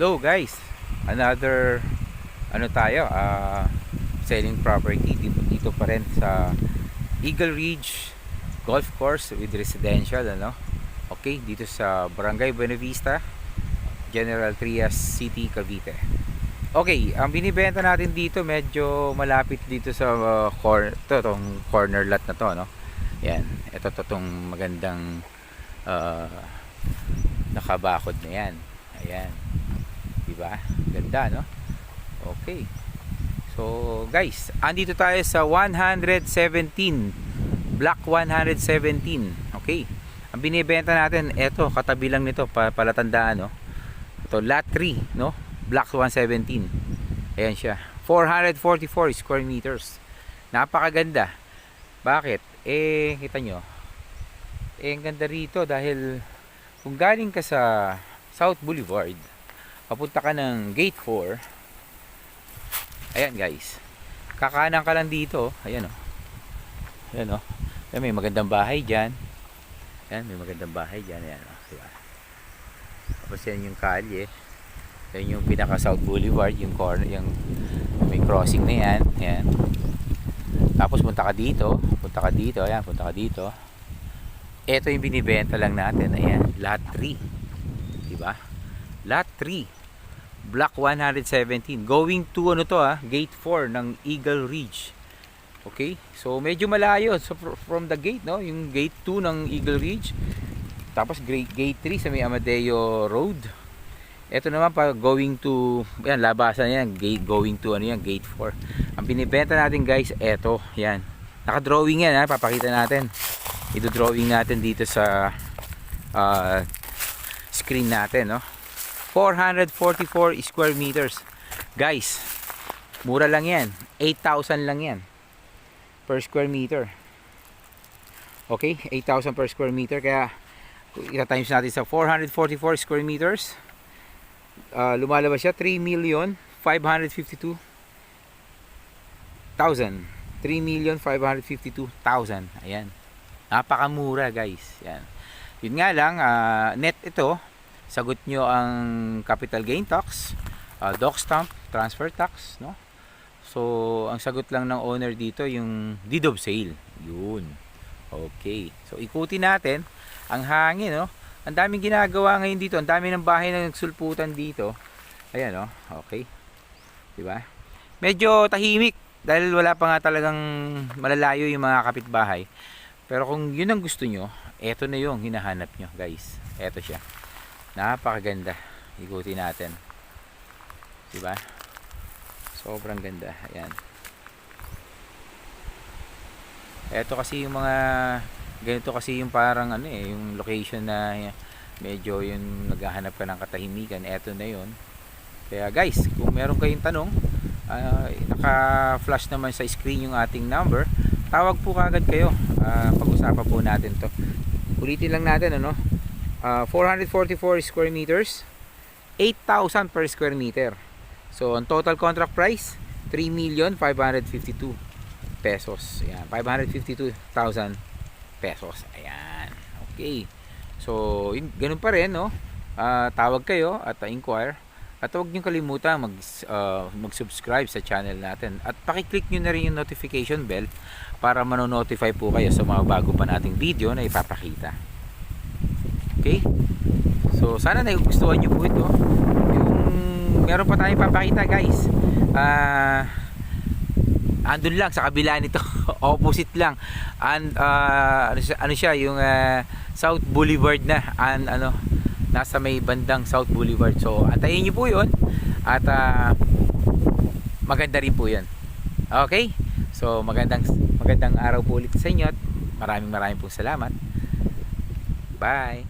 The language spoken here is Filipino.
Hello guys, another selling property dito pa rin sa Eagle Ridge Golf Course with residential okay, dito sa Barangay Buena Vista, General Trias City, Cavite. Okay, ang binibenta natin dito medyo malapit dito sa tong corner lot na to, Yan, tong magandang nakabakod na yan. Ayan. Diba? Ganda, Okay. So, guys, andito tayo sa 117. Block 117. Okay. Ang binibenta natin, katabi lang nito, palatandaan, Ito, lot 3, Block 117. Ayan siya. 444 square meters. Napakaganda. Bakit? Kita nyo. Ang ganda rito dahil kung galing ka sa South Boulevard, papunta ka ng Gate 4. Ayan guys, kakanan ka lang dito. Ayan Ayan Ayan, may magandang bahay dyan. Ayan, may magandang bahay dyan. Ayan diba? Tapos yan yung kalye. Yan yung pinaka South Boulevard, yung corner, yung may crossing na yan. Ayan. Tapos punta ka dito. Ayan, punta ka dito. Ito yung binibenta lang natin. Ayan, lot 3. Diba? Lot 3, Block 117, going to Gate 4 ng Eagle Ridge. Okay? So medyo malayo. So from the gate, yung Gate 2 ng Eagle Ridge. Tapos Gate 3 sa may Amadeo Road. Ito naman pa going to, yan, labasan yan, going to Gate 4. Ang binibenta natin guys, yan. Naka-drawing yan, papakita natin. Ito-drawing natin dito sa screen natin, 444 square meters. Guys, mura lang yan. 8,000 lang yan per square meter. Okay, 8,000 per square meter. Kaya ita-times natin sa 444 square meters, lumalabas siya 3,552,000. 3,552,000. Ayan, napakamura guys. Yan. Yun nga lang, net ito, sagot nyo ang capital gain tax, doc stamp, transfer tax, So, ang sagot lang ng owner dito yung deed of sale. Yun. Okay. So, ikutin natin ang hangin, Ang daming ginagawa ngayon dito. Ang dami ng bahay na nagsulputan dito. Ayan, Okay. Diba? Medyo tahimik dahil wala pa nga talagang malalayo yung mga kapitbahay. Pero kung yun ang gusto nyo, eto na yung hinahanap nyo guys. Eto siya. Napakaganda. Ikutin natin. Diba? Sobrang ganda. Ayan. Eto kasi yung mga ganito kasi yung parang yung location na medyo yung naghahanap ka ng katahimikan. Eto na yun. Kaya guys, kung meron kayong tanong, naka-flash naman sa screen yung ating number. Tawag po kagad kayo. Pag-usapan po natin to. Ulitin lang natin 444 square meters, 8,000 per square meter. So ang total contract price 3,552,000 pesos. Ayan, 552,000 pesos. Ayan. Okay. So ganun pa rin, tawag kayo at inquire. At huwag niyo kalimutan mag-subscribe sa channel natin. At paki-click niyo na rin yung notification bell para mano-notify po kayo sa mga bago pa nating video na ipapakita. Okay? So, sana nagustuhan nyo po ito. Yung meron pa tayong papakita guys. Andun lang sa kabila nito. Opposite lang. And, ano siya, yung South Boulevard na. And, nasa may bandang South Boulevard. So, antayin nyo po yun. At, maganda rin po yun. Okay? So, magandang araw po ulit sa inyo. At maraming pong salamat. Bye!